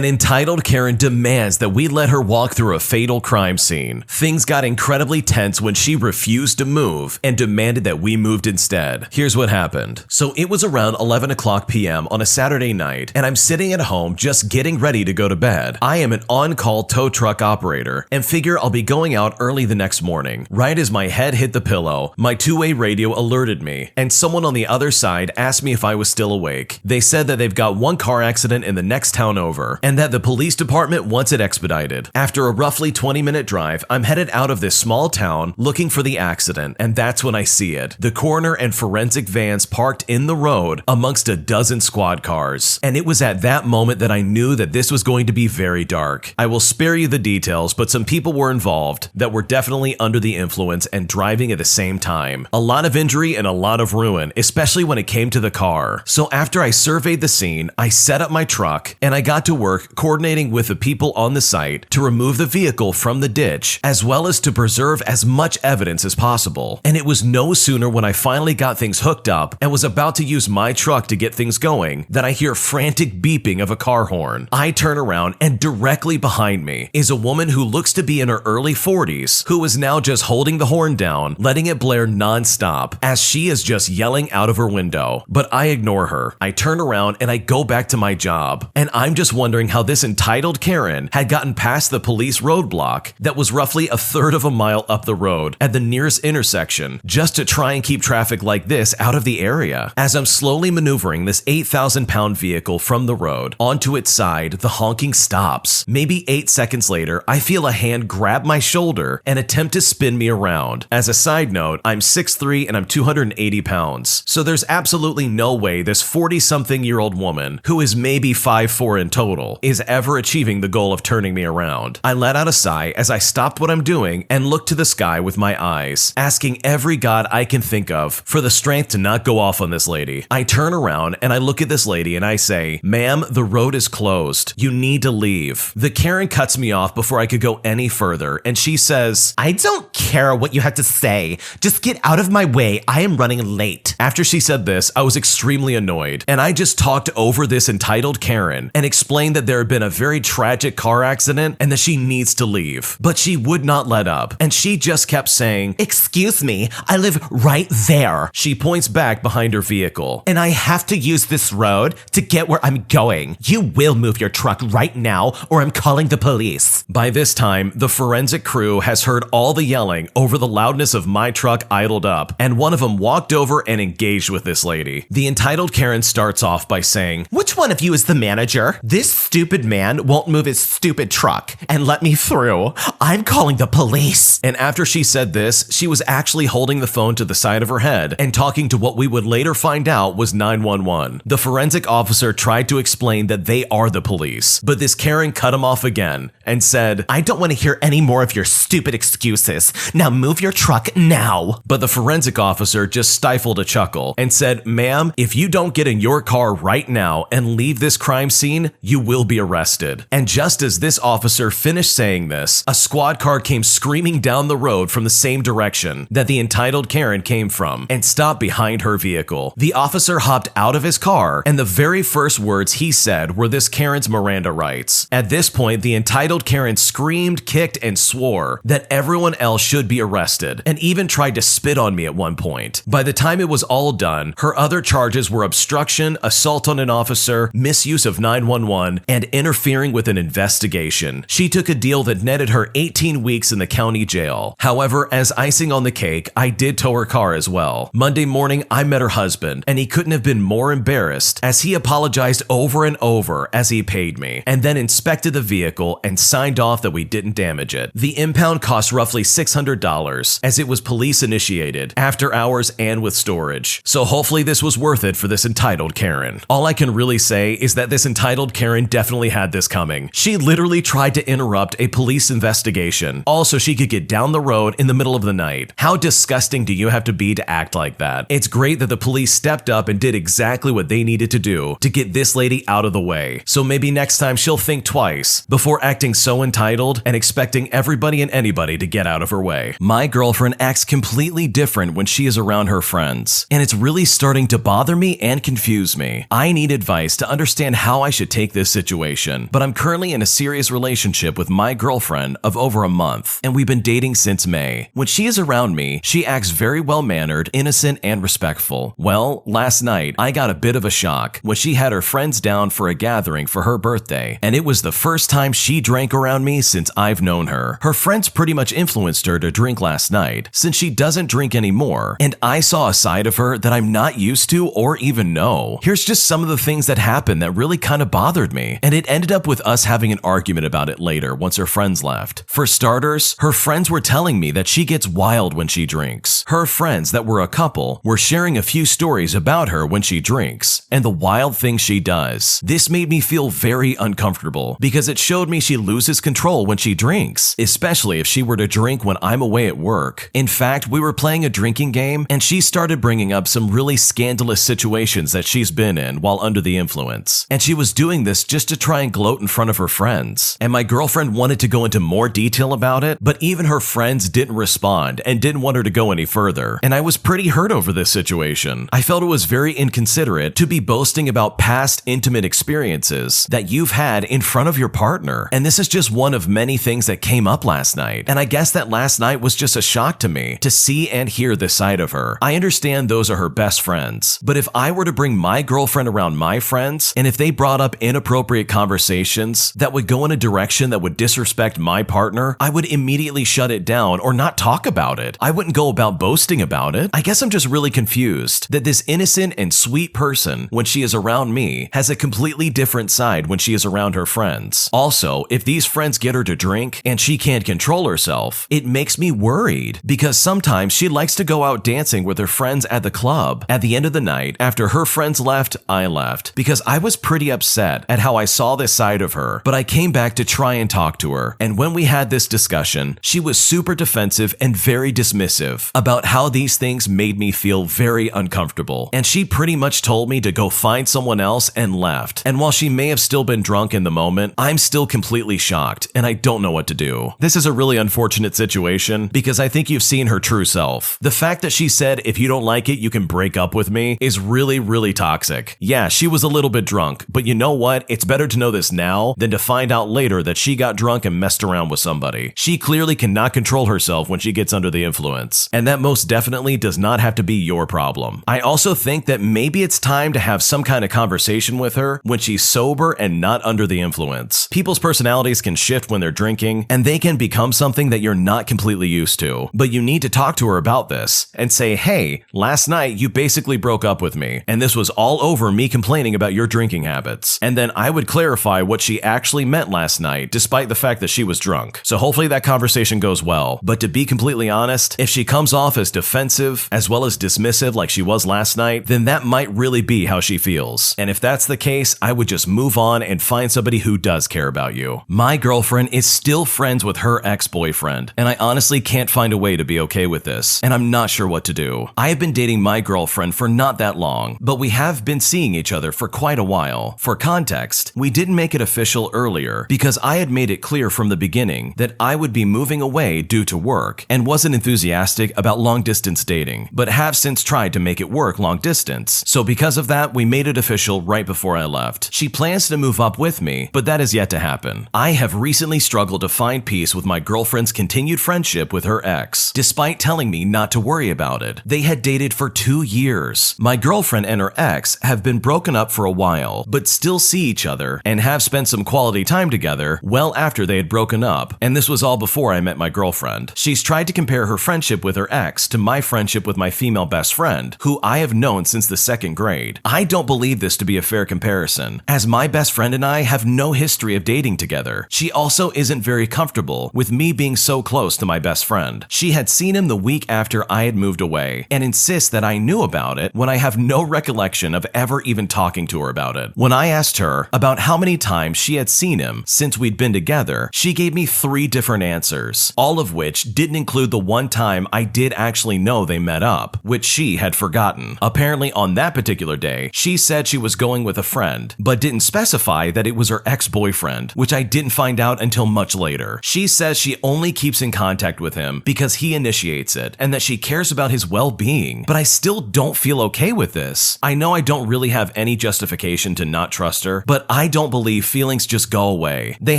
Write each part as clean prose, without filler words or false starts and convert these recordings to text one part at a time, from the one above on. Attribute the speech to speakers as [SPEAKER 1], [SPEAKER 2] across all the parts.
[SPEAKER 1] An entitled Karen demands that we let her walk through a fatal crime scene. Things got incredibly tense when she refused to move and demanded that we moved instead. Here's what happened. So it was around 11 o'clock p.m. on a Saturday night, and I'm sitting at home just getting ready to go to bed. I am an on-call tow truck operator and figure I'll be going out early the next morning. Right as my head hit the pillow, my two-way radio alerted me, and someone on the other side asked me if I was still awake. They said that they've got one car accident in the next town over, and that the police department wants it expedited. After a roughly 20-minute drive, I'm headed out of this small town looking for the accident, and that's when I see it. The coroner and forensic vans parked in the road amongst a dozen squad cars. And it was at that moment that I knew that this was going to be very dark. I will spare you the details, but some people were involved that were definitely under the influence and driving at the same time. A lot of injury and a lot of ruin, especially when it came to the car. So after I surveyed the scene, I set up my truck and I got to work coordinating with the people on the site to remove the vehicle from the ditch, as well as to preserve as much evidence as possible. And it was no sooner when I finally got things hooked up and was about to use my truck to get things going that I hear frantic beeping of a car horn. I turn around and directly behind me is a woman who looks to be in her early 40s, who is now just holding the horn down, letting it blare non-stop as she is just yelling out of her window. But I ignore her. I turn around and I go back to my job. And I'm just wondering how this entitled Karen had gotten past the police roadblock that was roughly a third of a mile up the road at the nearest intersection just to try and keep traffic like this out of the area. As I'm slowly maneuvering this 8,000-pound vehicle from the road onto its side, the honking stops. Maybe 8 seconds later, I feel a hand grab my shoulder and attempt to spin me around. As a side note, I'm 6'3" and I'm 280 pounds. So there's absolutely no way this 40-something-year-old woman, who is maybe 5'4" in total, is ever achieving the goal of turning me around. I let out a sigh as I stopped what I'm doing and looked to the sky with my eyes, asking every god I can think of for the strength to not go off on this lady. I turn around and I look at this lady and I say, "Ma'am, the road is closed. You need to leave." The Karen cuts me off before I could go any further, and she says, "I don't care what you have to say. Just get out of my way. I am running late." After she said this, I was extremely annoyed, and I just talked over this entitled Karen and explained that there had been a very tragic car accident and that she needs to leave. But she would not let up, and she just kept saying, "Excuse me, I live right there." She points back behind her vehicle. "And I have to use this road to get where I'm going. You will move your truck right now or I'm calling the police." By this time, the forensic crew has heard all the yelling over the loudness of my truck idled up, and one of them walked over and engaged with this lady. The entitled Karen starts off by saying, "Which one of you is the manager? This stupid man won't move his stupid truck and let me through. I'm calling the police." And after she said this, she was actually holding the phone to the side of her head and talking to what we would later find out was 911. The forensic officer tried to explain that they are the police, but this Karen cut him off again and said, "I don't want to hear any more of your stupid excuses. Now move your truck now." But the forensic officer just stifled a chuckle and said, "Ma'am, if you don't get in your car right now and leave this crime scene, you will be arrested." And just as this officer finished saying this, a squad car came screaming down the road from the same direction that the entitled Karen came from and stopped behind her vehicle. The officer hopped out of his car, and the very first words he said were this Karen's Miranda rights. At this point, the entitled Karen screamed, kicked, and swore that everyone else should be arrested, and even tried to spit on me at one point. By the time it was all done, her other charges were obstruction, assault on an officer, misuse of 911, and interfering with an investigation. She took a deal that netted her 18 weeks in the county jail. However, as icing on the cake, I did tow her car as well. Monday morning, I met her husband, and he couldn't have been more embarrassed as he apologized over and over as he paid me, and then inspected the vehicle and signed off that we didn't damage it. The impound cost roughly $600 as it was police initiated, after hours and with storage. So hopefully this was worth it for this entitled Karen. All I can really say is that this entitled Karen definitely had this coming. She literally tried to interrupt a police investigation, all so she could get down the road in the middle of the night. How disgusting do you have to be to act like that? It's great that the police stepped up and did exactly what they needed to do to get this lady out of the way. So maybe next time she'll think twice before acting so so entitled and expecting everybody and anybody to get out of her way. My girlfriend acts completely different when she is around her friends, and it's really starting to bother me and confuse me. I need advice to understand how I should take this situation, but I'm currently in a serious relationship with my girlfriend of over a month, and we've been dating since May. When she is around me, she acts very well-mannered, innocent, and respectful. Well, last night, I got a bit of a shock when she had her friends down for a gathering for her birthday, and it was the first time she drank around me since I've known her. Her friends pretty much influenced her to drink last night, since she doesn't drink anymore, and I saw a side of her that I'm not used to or even know. Here's just some of the things that happened that really kind of bothered me, and it ended up with us having an argument about it later once her friends left. For starters, her friends were telling me that she gets wild when she drinks. Her friends that were a couple were sharing a few stories about her when she drinks, and the wild things she does. This made me feel very uncomfortable because it showed me she loses control when she drinks, especially if she were to drink when I'm away at work. In fact, we were playing a drinking game and she started bringing up some really scandalous situations that she's been in while under the influence. And she was doing this just to try and gloat in front of her friends. And my girlfriend wanted to go into more detail about it, but even her friends didn't respond and didn't want her to go any further. And I was pretty hurt over this situation. I felt it was very inconsiderate to be boasting about past intimate experiences that you've had in front of your partner. And this is just one of many things that came up last night. And I guess that last night was just a shock to me to see and hear this side of her. I understand those are her best friends, but if I were to bring my girlfriend around my friends, and if they brought up inappropriate conversations that would go in a direction that would disrespect my partner, I would immediately shut it down or not talk about it. I wouldn't go about boasting about it. I guess I'm just really confused that this innocent and sweet person, when she is around me, has a completely different side when she is around her friends. Also, if these friends get her to drink and she can't control herself, it makes me worried because sometimes she likes to go out dancing with her friends at the club. At the end of the night, after her friends left, I left because I was pretty upset at how I saw this side of her, but I came back to try and talk to her. And when we had this discussion, she was super defensive and very dismissive about how these things made me feel very uncomfortable. And she pretty much told me to go find someone else and left. And while she may have still been drunk in the moment, I'm still completely shocked and I don't know what to do. This is a really unfortunate situation because I think you've seen her true self. The fact that she said, if you don't like it, you can break up with me is really toxic. Yeah, she was a little bit drunk, but you know what? It's better to know this now than to find out later that she got drunk and messed around with somebody. She clearly cannot control herself when she gets under the influence, and that most definitely does not have to be your problem. I also think that maybe it's time to have some kind of conversation with her when she's sober and not under the influence. People's personalities can shift when they're drinking, and they can become something that you're not completely used to. But you need to talk to her about this and say, hey, last night you basically broke up with me, and this was all over me complaining about your drinking habits. And then I would clarify what she actually meant last night, despite the fact that she was drunk. So hopefully that conversation goes well. But to be completely honest, if she comes off as defensive as well as dismissive like she was last night, then that might really be how she feels. And if that's the case, I would just move on and find somebody who does care about you. My girlfriend is still friends with her ex-boyfriend, and I honestly can't find a way to be okay with this, and I'm not sure what to do. I have been dating my girlfriend for not that long, but we have been seeing each other for quite a while. For context, we didn't make it official earlier because I had made it clear from the beginning that I would be moving away due to work and wasn't enthusiastic about long-distance dating, but have since tried to make it work long distance. So because of that, we made it official right before I left. She plans to move up with me, but that is yet to happen. I have recently struggled to find peace with my girlfriend's continued friendship with her ex, despite telling me not to worry about it. They had dated for 2 years. My girlfriend and her ex have been broken up for a while, but still see each other and have spent some quality time together well after they had broken up, and this was all before I met my girlfriend. She's tried to compare her friendship with her ex to my friendship with my female best friend, who I have known since the 2nd grade. I don't believe this to be a fair comparison, as my best friend and I have no history of dating together. She also isn't very comfortable with me being so close to my best friend. She had seen him the week after I had moved away and insists that I knew about it when I have no recollection of ever even talking to her about it. When I asked her about how many times she had seen him since we'd been together, she gave me 3 different answers, all of which didn't include the one time I did actually know they met up, which she had forgotten. Apparently on that particular day, she said she was going with a friend, but didn't specify that it was her ex-boyfriend, which I didn't find find out until much later. She says she only keeps in contact with him because he initiates it and that she cares about his well-being, but I still don't feel okay with this. I know I don't really have any justification to not trust her, but I don't believe feelings just go away. They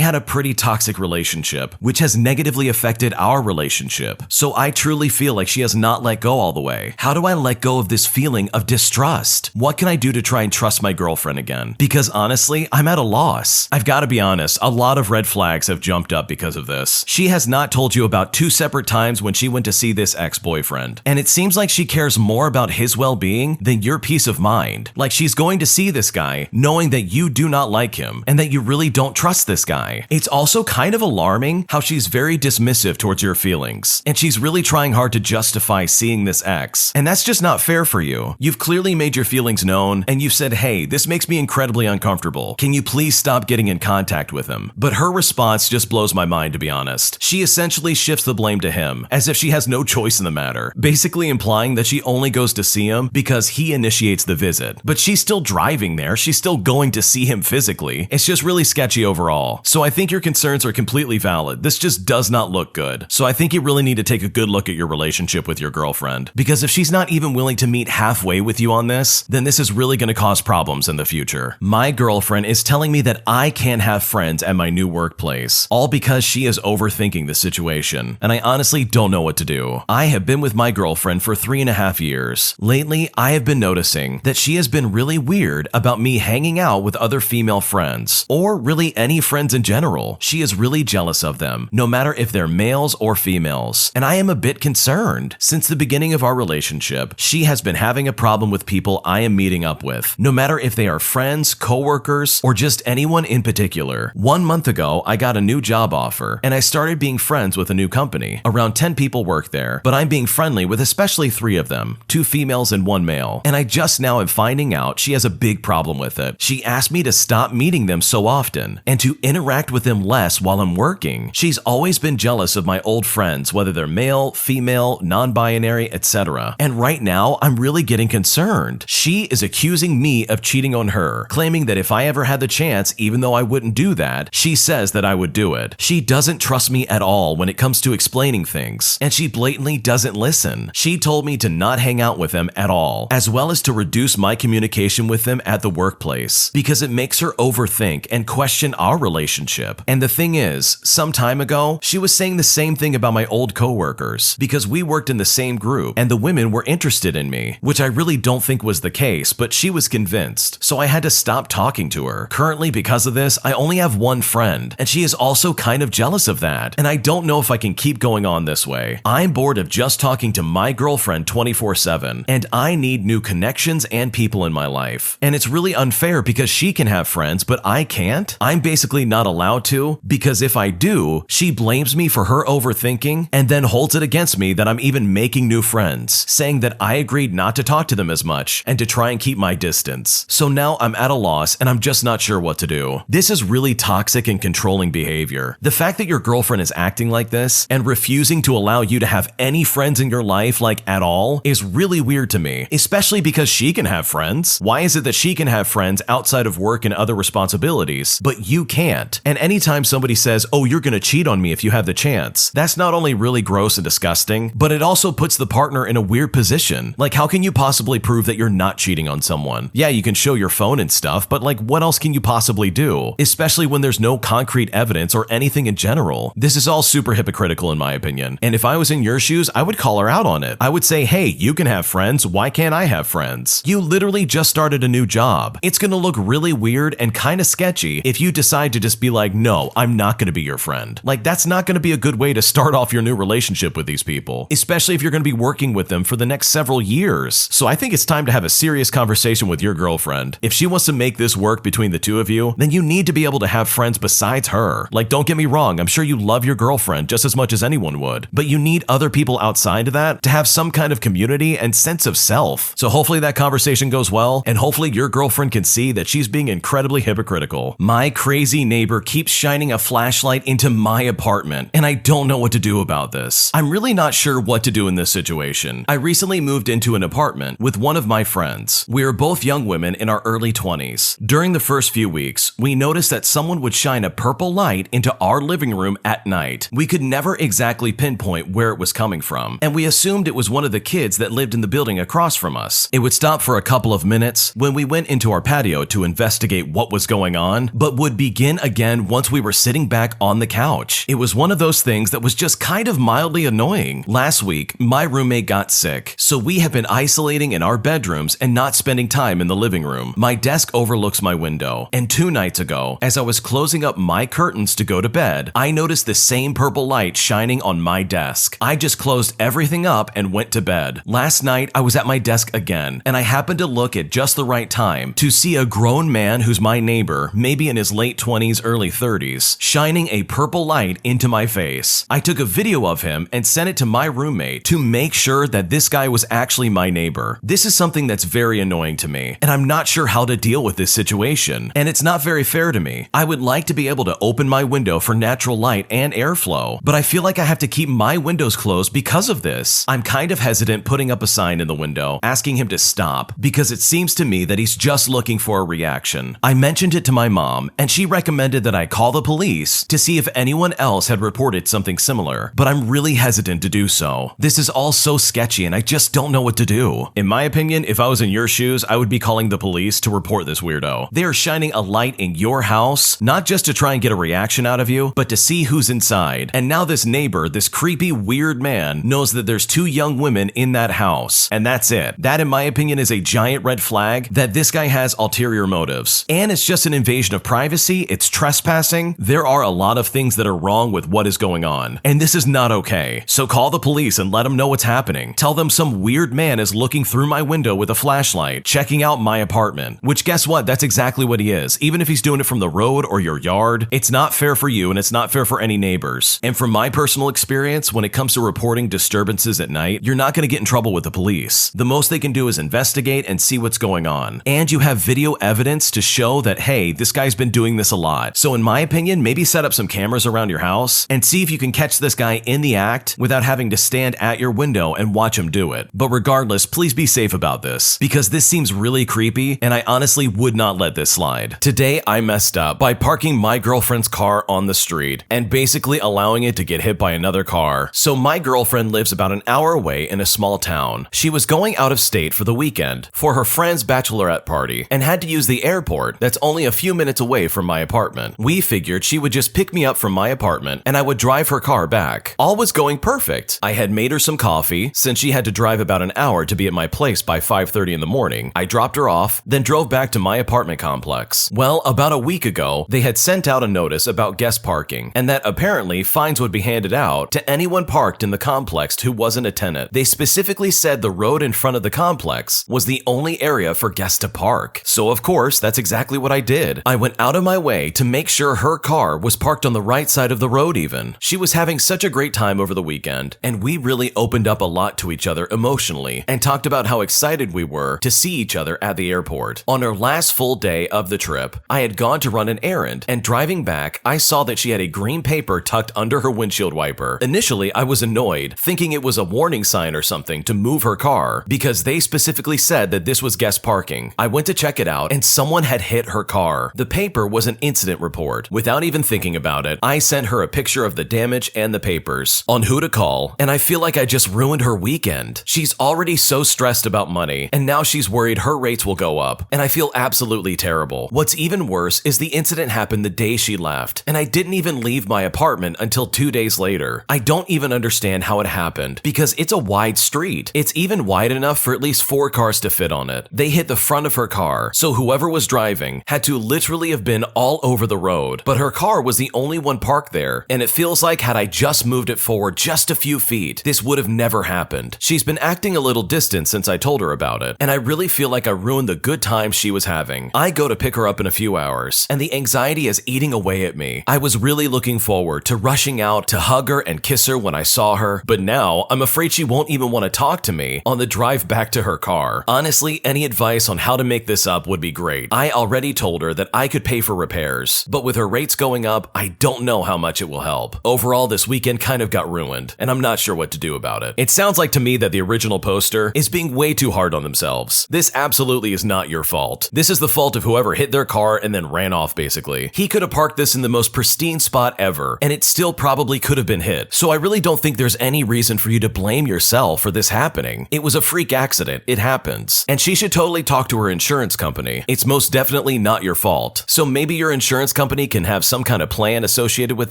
[SPEAKER 1] had a pretty toxic relationship, which has negatively affected our relationship. So I truly feel like she has not let go all the way. How do I let go of this feeling of distrust? What can I do to try and trust my girlfriend again? Because honestly, I'm at a loss. I've got to be honest, a lot of red flags have jumped up because of this. She has not told you about 2 separate times when she went to see this ex-boyfriend, and it seems like she cares more about his well-being than your peace of mind. Like she's going to see this guy knowing that you do not like him and that you really don't trust this guy. It's also kind of alarming how she's very dismissive towards your feelings, and she's really trying hard to justify seeing this ex, and that's just not fair for you. You've clearly made your feelings known, and you've said, hey, this makes me incredibly uncomfortable. Can you please stop getting in contact with him? But her response just blows my mind, to be honest. She essentially shifts the blame to him, as if she has no choice in the matter, basically implying that she only goes to see him because he initiates the visit. But she's still driving there, she's still going to see him physically. It's just really sketchy overall. So I think your concerns are completely valid. This just does not look good. So I think you really need to take a good look at your relationship with your girlfriend, because if she's not even willing to meet halfway with you on this, then this is really going to cause problems in the future. My girlfriend is telling me that I can't have friends at my new workplace, all because she is overthinking the situation, and I honestly don't know what to do. I have been with my girlfriend for 3.5 years. Lately, I have been noticing that she has been really weird about me hanging out with other female friends, or really any friends in general. She is really jealous of them, no matter if they're males or females, and I am a bit concerned. Since the beginning of our relationship, she has been having a problem with people I am meeting up with, no matter if they are friends, coworkers, or just anyone in particular. 1 month ago, I got a new job offer, and I started being friends with a new company. Around 10 people work there, but I'm being friendly with especially 3 of them, 2 females and 1 male, and I just now am finding out she has a big problem with it. She asked me to stop meeting them so often, and to interact with them less while I'm working. She's always been jealous of my old friends, whether they're male, female, non-binary, etc. And right now, I'm really getting concerned. She is accusing me of cheating on her, claiming that if I ever had the chance, even though I wouldn't do that, she says that I would do it. She doesn't trust me at all when it comes to explaining things, and she blatantly doesn't listen. She told me to not hang out with them at all, as well as to reduce my communication with them at the workplace, because it makes her overthink and question our relationship. And the thing is, some time ago, she was saying the same thing about my old coworkers, because we worked in the same group and the women were interested in me, which I really don't think was the case, but she was convinced, so I had to stop talking to her. Currently, because of this, I only have 1 friend, and she is also kind of jealous of that, and I don't know if I can keep going on this way. I'm bored of just talking to my girlfriend 24/7, and I need new connections and people in my life. And it's really unfair because she can have friends, but I can't? I'm basically not allowed to, because if I do, she blames me for her overthinking and then holds it against me that I'm even making new friends, saying that I agreed not to talk to them as much and to try and keep my distance. So now I'm at a loss and I'm just not sure what to do. This is really toxic and controlling behavior. The fact that your girlfriend is acting like this and refusing to allow you to have any friends in your life, like at all, is really weird to me, especially because she can have friends. Why is it that she can have friends outside of work and other responsibilities, but you can't? And anytime somebody says, oh, you're gonna cheat on me if you have the chance, that's not only really gross and disgusting, but it also puts the partner in a weird position. Like, how can you possibly prove that you're not cheating on someone? Yeah, you can show your phone and stuff, but like, what else can you possibly do? Especially when there's no concrete evidence or anything in general. This is all super hypocritical in my opinion. And if I was in your shoes, I would call her out on it. I would say, hey, you can have friends, why can't I have friends? You literally just started a new job. It's gonna look really weird and kinda sketchy if you decide to just be like, no, I'm not gonna be your friend. Like, that's not gonna be a good way to start off your new relationship with these people, especially if you're gonna be working with them for the next several years. So I think it's time to have a serious conversation with your girlfriend. If she wants to make this work between the two of you, then you need to be able to have friends besides her. Like, don't get me wrong, I'm sure you love your girlfriend just as much as anyone would, but you need other people outside of that to have some kind of community and sense of self. So hopefully that conversation goes well, and hopefully your girlfriend can see that she's being incredibly hypocritical. My crazy neighbor keeps shining a flashlight into my apartment, and I don't know what to do about this. I'm really not sure what to do in this situation. I recently moved into an apartment with one of my friends. We are both young women in our early 20s. During the first few weeks, we noticed that someone would shine a purple light into our living room at night. We could never exactly pinpoint where it was coming from, and we assumed it was one of the kids that lived in the building across from us. It would stop for a couple of minutes when we went into our patio to investigate what was going on, but would begin again once we were sitting back on the couch. It was one of those things that was just kind of mildly annoying. Last week, my roommate got sick, so we have been isolating in our bedrooms and not spending time in the living room. My desk overlooks my window, and 2 nights ago, as I was closing up my curtains to go to bed, I noticed the same purple light shining on my desk. I just closed everything up and went to bed. Last night, I was at my desk again, and I happened to look at just the right time to see a grown man who's my neighbor, maybe in his late 20s, early 30s, shining a purple light into my face. I took a video of him and sent it to my roommate to make sure that this guy was actually my neighbor. This is something that's very annoying to me, and I'm not sure how to deal with this situation, and it's not very fair to me. I would like to be able to open my window for natural light and airflow, but I feel like I have to keep my windows closed because of this. I'm kind of hesitant putting up a sign in the window asking him to stop because it seems to me that he's just looking for a reaction. I mentioned it to my mom, and she recommended that I call the police to see if anyone else had reported something similar, but I'm really hesitant to do so. This is all so sketchy and I just don't know what to do. In my opinion, if I was in your shoes, I would be calling the police to report this weirdo. They are shining a light in your house, not just to try and get a reaction out of you, but to see who's inside. And now this neighbor, this creepy, weird man, knows that there's 2 young women in that house, and that's it. That, in my opinion, is a giant red flag that this guy has ulterior motives. And it's just an invasion of privacy, it's trespassing. There are a lot of things that are wrong with what is going on, and this is not okay. So call the police and let them know what's happening. Tell them some weird man is looking through my window with a flashlight, checking out my apartment, which guess what? That's exactly what he is. Even if he's doing it from the road or your yard, it's not fair for you and it's not fair for any neighbors. And from my personal experience, when it comes to reporting disturbances at night, you're not going to get in trouble with the police. The most they can do is investigate and see what's going on. And you have video evidence to show that, hey, this guy's been doing this a lot. So in my opinion, maybe set up some cameras around your house and see if you can catch this guy in the act without having to stand at your window and watch him do it. But regardless, please be safe about this, because this seems really creepy and I honestly would not let this slide. Today, I messed up by parking my girlfriend's car on the street and basically allowing it to get hit by another car. So my girlfriend lives about an hour away in a small town. She was going out of state for the weekend for her friend's bachelorette party and had to use the airport that's only a few minutes away from my apartment. We figured she would just pick me up from my apartment and I would drive her car back. All was going perfect. I had made her some coffee since she had to drive about an hour to be at my place by 5:30 in the morning. I dropped her off, then drove back to my apartment complex. Well, about a week ago, they had sent out a notice about guest parking and that apparently fines would be handed out to anyone parked in the complex who wasn't a tenant. They specifically said the road in front of the complex was the only area for guests to park. So of course, that's exactly what I did. I went out of my way to make sure her car was parked on the right side of the road even. She was having such a great time over the weekend, and we really opened up a lot to each other emotionally and talked about how excited we were to see each other at the airport. On her last full day of the trip, I had gone to run an errand, and driving back, I saw that she had a green paper tucked under her windshield wiper. Initially, I was annoyed, thinking it was a warning sign or something to move her car, because they specifically said that this was guest parking. I went to check it out, and someone had hit her car. The paper was an incident report. Without even thinking about it, I sent her a picture of the damage and the papers on who to call, and I feel like I just ruined her weekend. She's already so stressed about money, and now she's worried her rates will go up, and I feel absolutely terrible. What's even worse is the incident happened the day she left, and I didn't even leave my apartment until 2 days later. I don't even understand how it happened, because it's a wide street. It's even wide enough for at least 4 cars to fit on it. They hit the front of her car, so whoever was driving had to literally have been all over the road, but her car was the only one parked there, and it feels like had I just moved it forward just a few feet, this would have never happened. She's been acting a little distant since I told her about it, and I really feel like I ruined the good time she was having. I go to pick her up in a few hours, and the anxiety is eating away at me. I was really looking forward to rushing out to hug her and kiss her when I saw her, but now I'm afraid she won't even want to talk to me on the drive back to her car. Honestly, any advice on how to make this up would be great. I already told her that I could pay for repairs, but with her rates going up, I don't know how much it will help. Overall, this weekend kind of got ruined, and I'm not sure what to do about it. It sounds like to me that the original poster is being way too hard on themselves. This absolutely is not your fault. This is the fault of whoever hit their car and then ran off, basically. He could have parked this in the most pristine spot ever, and it still probably could have been hit. So I really don't think there's any reason for you to blame yourself for this happening. It was a freak accident. It happens. And she should totally talk to her insurance company. It's most definitely not your fault. So maybe your insurance company can have some kind of plan associated with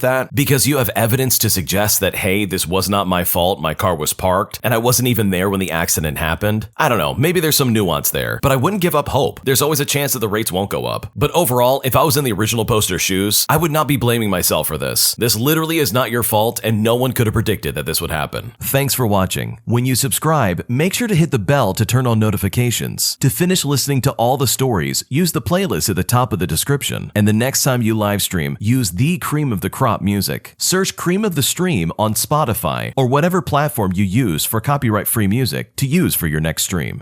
[SPEAKER 1] that, because you have evidence to suggest that, hey, this was not my fault, my car was parked, and I wasn't even there when the accident happened. I don't know, maybe there's some nuance there, but I wouldn't give up hope. There's always a chance that the rates won't go up. But overall, if I was in the original poster's shoes, I would not be blaming myself for this. This literally is not your fault, and no one could have predicted that this would happen. Thanks for watching. When you subscribe, make sure to hit the bell to turn on notifications. To finish listening to all the stories, use the playlist at the top of the description. And the next time you live stream, use the Cream of the Crop music. Search Cream of the Stream on Spotify or whatever platform you use for copyright-free music to use for your next stream.